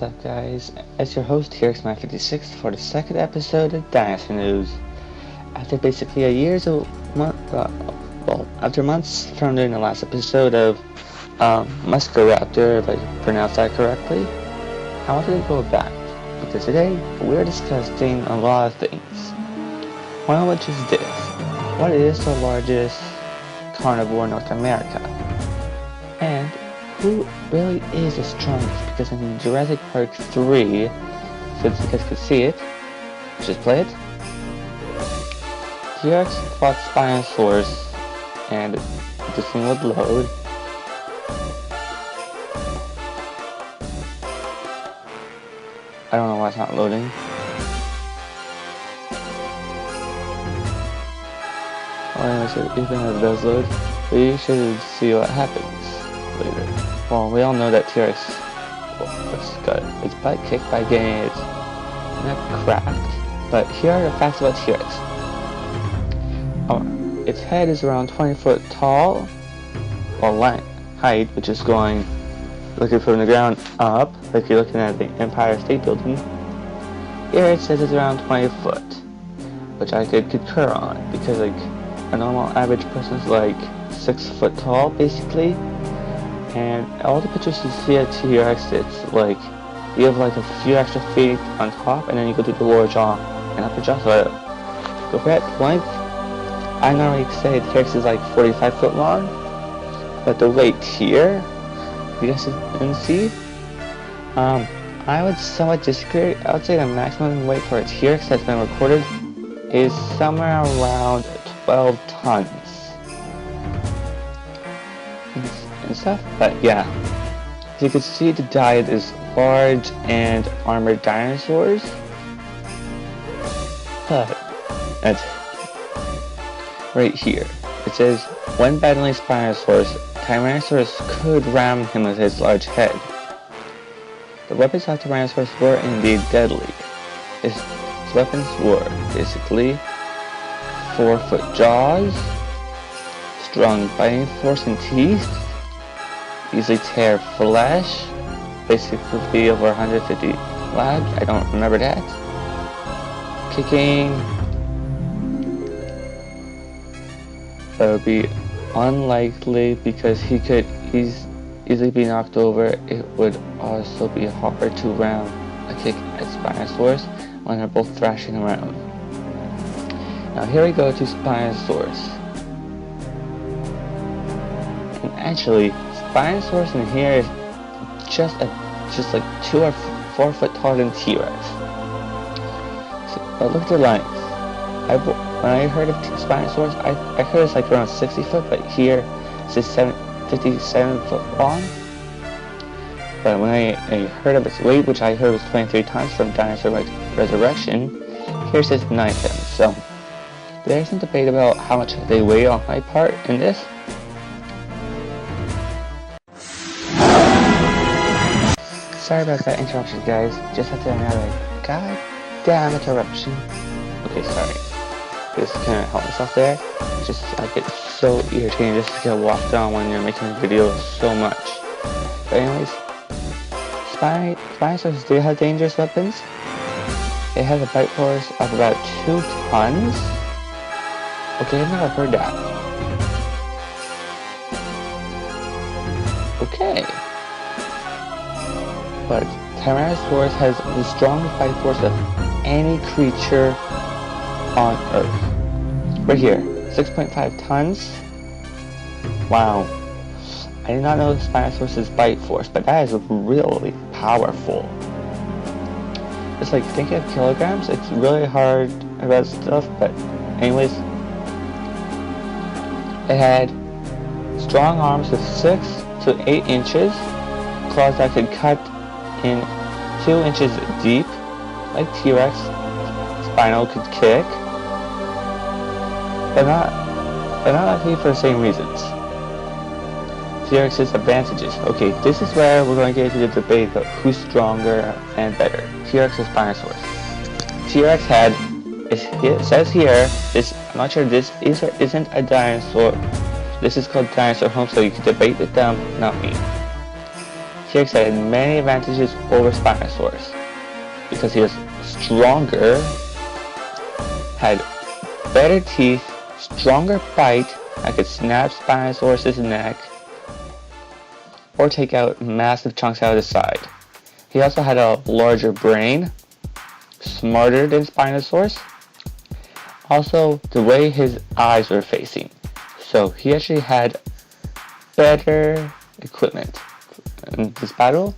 up, guys? As your host here, X-Man56 for the second episode of Dinosaur News. After basically a year's after months from doing the last episode of Muscoraptor, if I pronounced that correctly, I wanted to go back because today we're discussing a lot of things. One of which is this: what is the largest carnivore in North America? And who really is the strongest? Because in Jurassic Park 3, since you guys could see it, just play it. T-Rex fought Spinosaurus, and this thing would load. I don't know why it's not loading. Well, anyways, even if it does load, we should see what happens later. Well, we all know that T-Rex got its butt kicked by getting its neck cracked. But here are the facts about T-Rex. Its head is around 20 foot tall, or height, which is going looking from the ground up, like you're looking at the Empire State Building. Here it says it's around 20 foot, which I could concur on, because like a normal average person's like 6 foot tall, basically. And all the pictures you see at T-Rex, it's like you have like a few extra feet on top, and then you go to the lower jaw and upper jaw. So go for that length. I normally say T-Rex is like 45 foot long, but the weight here, you guys didn't see. I would somewhat disagree. I would say the maximum weight for a T-Rex that's been recorded is somewhere around 12 tons. And stuff, but yeah, as you can see, the diet is large and armored dinosaurs, but that's right here. It says, when battling Spinosaurus, Tyrannosaurus could ram him with his large head. The weapons of Tyrannosaurus were indeed deadly. His weapons were basically 4 foot jaws, strong biting force and teeth, easily tear flesh, basically over 150 lag, I don't remember that. Kicking, that would be unlikely because he could easily be knocked over. It would also be hard to ram a kick at Spinosaurus when they're both thrashing around. Now here we go to Spinosaurus. And actually, Spinosaurus in here is just like 2 or 4 foot taller than T-Rex. So, but look at the length. When I heard of Spinosaurus, I heard it's like around 60 foot, but here it's just 57 foot long. But when I heard of its weight, which I heard was 23 tons from Dinosaur Resurrection, here it says 9 tons. So there's some debate about how much they weigh on my part in this. Sorry about that interruption, guys. Just had to another goddamn interruption. Okay, sorry. Just kind of help myself there. I get so irritating just to get walked on when you're making a video so much. But anyways, Spinosaurus do have dangerous weapons. It has a bite force of about 2 tons. Okay, I've never heard that. Okay. But Tyrannosaurus has the strongest bite force of any creature on Earth. Right here, 6.5 tons. Wow. I did not know Spinosaurus' bite force, but that is really powerful. It's like thinking of kilograms. It's really hard about stuff, but anyways, it had strong arms of 6 to 8 inches, claws that could cut in 2 inches deep, like T-Rex. Spino could kick, but not likely for the same reasons. T-Rex's advantages. Okay, this is where we're going to get into the debate about who's stronger and better, T-Rex or Spinosaurus. T-Rex had, it says here, I'm not sure this is or isn't a dinosaur. This is called Dinosaur Home, so you can debate with them, not me. T-Rex had many advantages over Spinosaurus because he was stronger, had better teeth, stronger bite that could snap Spinosaurus' neck or take out massive chunks out of the side. He also had a larger brain, smarter than Spinosaurus. Also, the way his eyes were facing. So he actually had better equipment in this battle.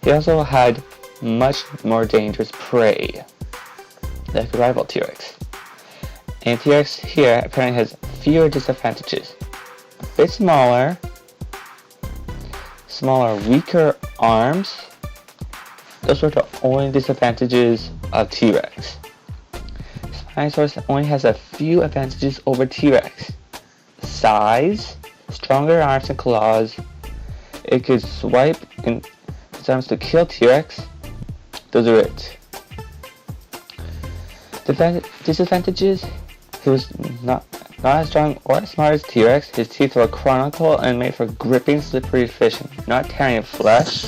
He also had much more dangerous prey that could rival T-Rex. And T-Rex here apparently has fewer disadvantages. A bit smaller, weaker arms. Those were the only disadvantages of T-Rex. Spinosaurus only has a few advantages over T-Rex. Size, stronger arms and claws. It could swipe in its arms to kill T-Rex. Those are it. Disadvantages: he was not as strong or as smart as T-Rex. His teeth were conical and made for gripping slippery fish, not tearing flesh.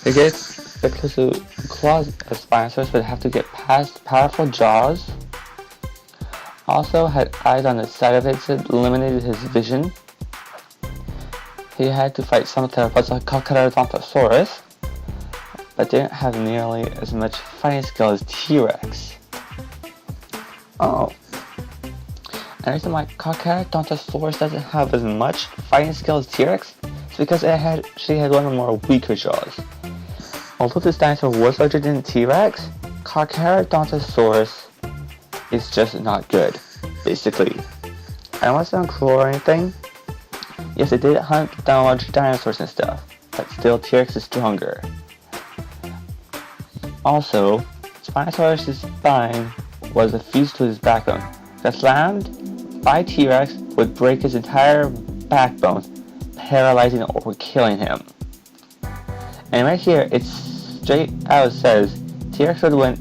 To get close to claws of Spinosaurus would have to get past powerful jaws. Also had eyes on the side of it that eliminated his vision. He had to fight some theropods like Dinosaur, but didn't have nearly as much fighting skill as T-Rex. Oh. And the reason why Dinosaur doesn't have as much fighting skill as T-Rex is because she had one of the more weaker jaws. Although this dinosaur was larger than T-Rex, Dinosaurus is just not good, basically. I don't want to sound cruel or anything. Yes, it did hunt down larger dinosaurs and stuff, but still T-Rex is stronger. Also, Spinosaurus' spine was fused to his backbone. If slammed by T-Rex would break his entire backbone, paralyzing or killing him. And right here, it's straight out says T-Rex would win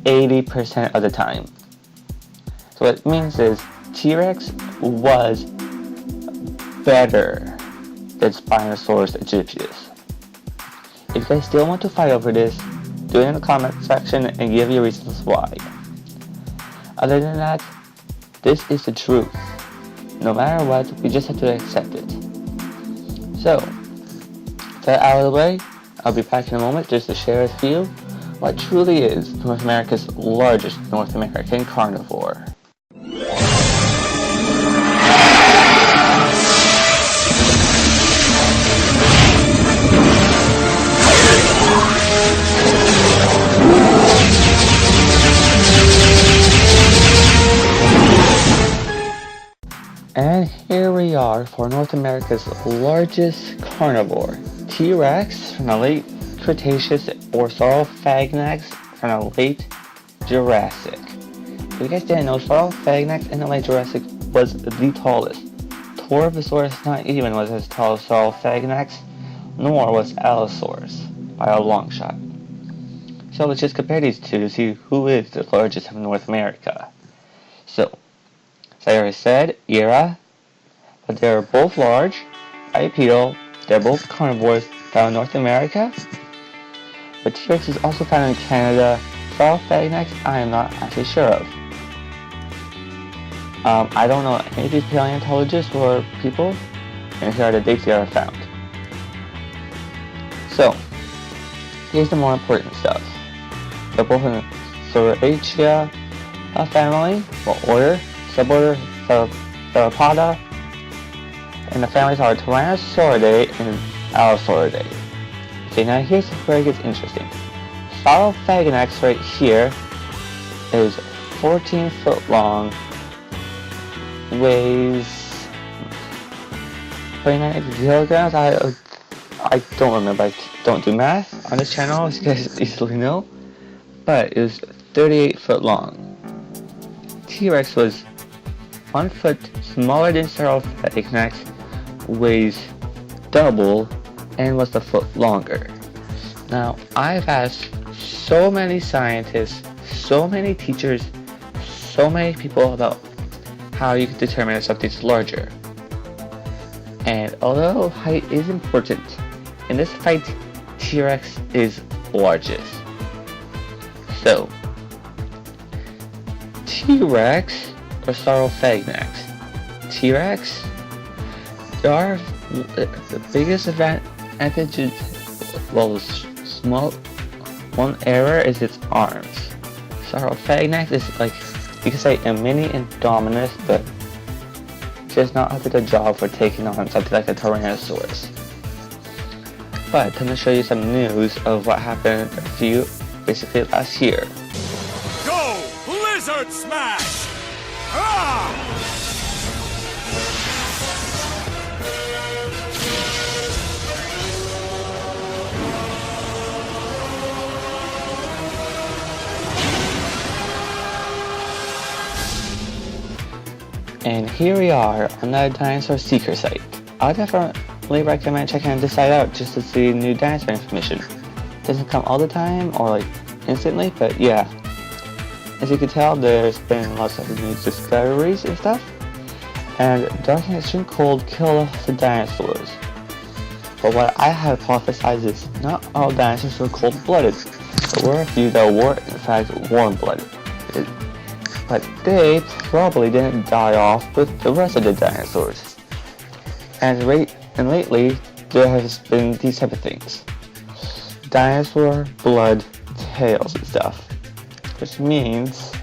80% of the time. So what it means is T-Rex was better than Spinosaurus aegyptius. If you guys still want to fight over this, do it in the comment section and give your reasons why. Other than that, this is the truth. No matter what, we just have to accept it. So, that out of the way, I'll be back in a moment just to share with you what truly is North America's largest North American carnivore. And here we are for North America's largest carnivore, T-Rex from the late Cretaceous or Saurophagynax from the late Jurassic. If you guys didn't know, Saurophagynax in the late Jurassic was the tallest. Torvosaurus not even was as tall as Saurophagynax, nor was Allosaurus by a long shot. So let's just compare these two to see who is the largest of North America. So I already said, era, but they're both large, bipedal, they're both carnivores found in North America, but T-Rex is also found in Canada. Saurophagynax I am not actually sure of. I don't know any of these paleontologists or people, and here are the dates they are found. So, here's the more important stuff. They're both in the Sauropoda family, or order, suborder Theropoda, and the families are Tyrannosauridae and Allosauridae. Okay, now here's where it gets interesting. Saurophagynax right here is 14 foot long, weighs 29 kilograms. I don't remember, I don't do math on this channel, as you guys easily know, but it was 38 foot long. T-Rex was 1 foot smaller than Saurophagynax, weighs double, and was a foot longer. Now, I've asked so many scientists, so many teachers, so many people about how you can determine if something's larger. And although height is important, in this fight, T-Rex is largest. So, T-Rex or Saurophagnx? T-Rex, there are the biggest advantage is, well, small one error is its arms. Saurophagnx is like, you could say a mini Indominus, but just not up to the job for taking on something like a Tyrannosaurus. But I'm going to show you some news of what happened basically last year. Go! Lizard Smash! Ah! And here we are on the Dinosaur Seeker site. I'll definitely recommend checking this site out just to see new dinosaur information. Doesn't come all the time or like instantly, but yeah. As you can tell, there's been lots of new discoveries and stuff. And dark and extreme cold kill off the dinosaurs. But what I hypothesize is not all dinosaurs were cold-blooded. There were a few that were in fact warm-blooded. But they probably didn't die off with the rest of the dinosaurs. And lately, there has been these type of things. Dinosaur blood tails and stuff. Which means,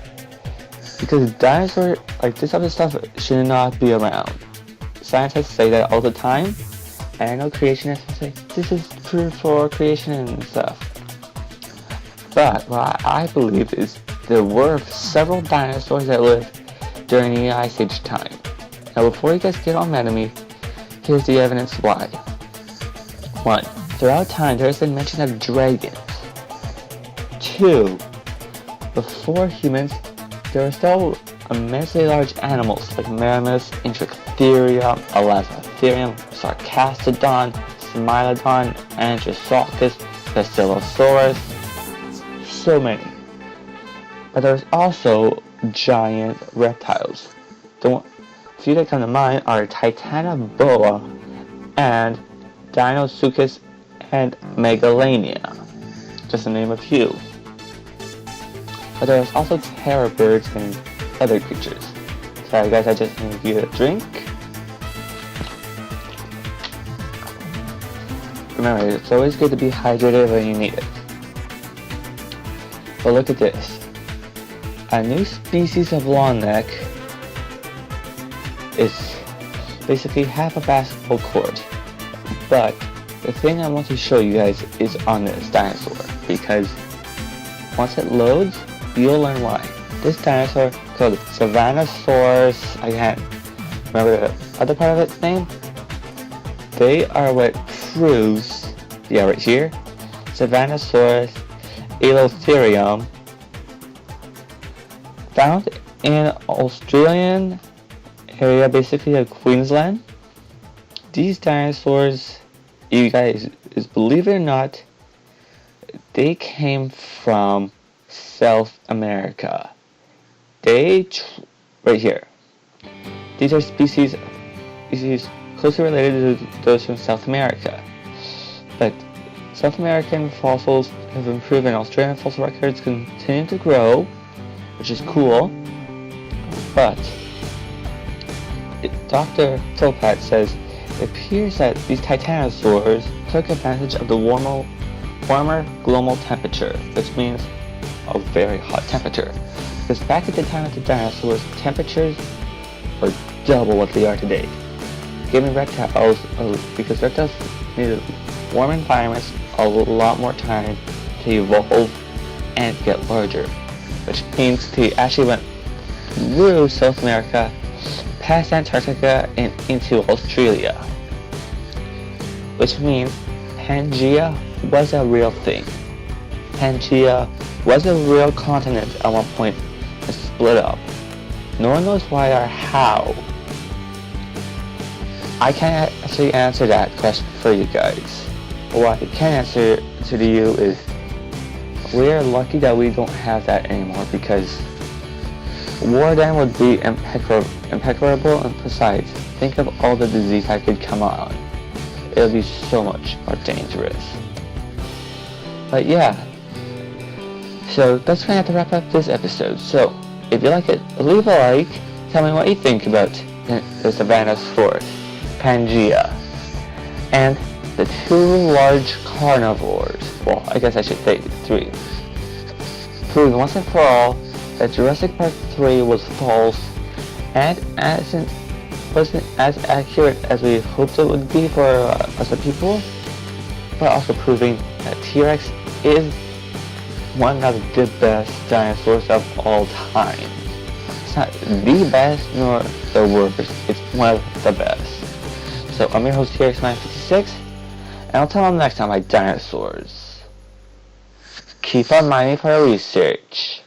because dinosaur, like this type of stuff should not be around. Scientists say that all the time, and I know creationists say, this is proof for creation and stuff. But what I believe is there were several dinosaurs that lived during the Ice Age time. Now before you guys get all mad at me, here's the evidence why. 1. Throughout time there has been mention of dragons. 2. Before humans, there were still immensely large animals like mammoths, Intrichtherium, Elastotherium, Sarcastodon, Smilodon, Androsaucus, Basilosaurus, so many. But there's also giant reptiles. The few that come to mind are Titanoboa and Dinosuchus and Megalania, just to name a few. But there's also terror birds and other creatures. Sorry guys, I just need to get a drink. Remember, it's always good to be hydrated when you need it. But look at this. A new species of longneck is basically half a basketball court. But the thing I want to show you guys is on this dinosaur, because once it loads, you'll learn why. This dinosaur called Savannosaurus, I can't remember the other part of its name. They are what proves, yeah, right here, Savannosaurus Elastotherium, found in Australian area, basically like Queensland. These dinosaurs, you guys, believe it or not, they came from South America. Right here. These are species closely related to those from South America. But South American fossils have improved and Australian fossil records continue to grow, which is cool. But Dr. Tilpat says it appears that these titanosaurs took advantage of the warmer global temperature, which means a very hot temperature. Because back at the time of the dinosaurs, temperatures were double what they are today, giving reptiles, because reptiles needed warm environments, a lot more time to evolve and get larger, which means they actually went through South America, past Antarctica, and into Australia, which means Pangea was a real thing. Pangea was a real continent at one point and split up. No one knows why or how. I can't actually answer that question for you guys. What I can answer to you is we're lucky that we don't have that anymore, because war then would be impeccable, and besides, think of all the disease that could come on. it'll be so much more dangerous. But yeah, so that's gonna have to wrap up this episode. So if you like it, leave a like. Tell me what you think about the Savannah's Forest, Pangea, and the two large carnivores. Well, I guess I should say three. Proving once and for all that Jurassic Park 3 was false and wasn't as accurate as we hoped it would be for us the people, but also proving that T-Rex is one of the best dinosaurs of all time. It's not the best nor the worst, it's one of the best. So I'm your host T-Rex956, and I'll tell you next time my dinosaurs. Keep on mining for research.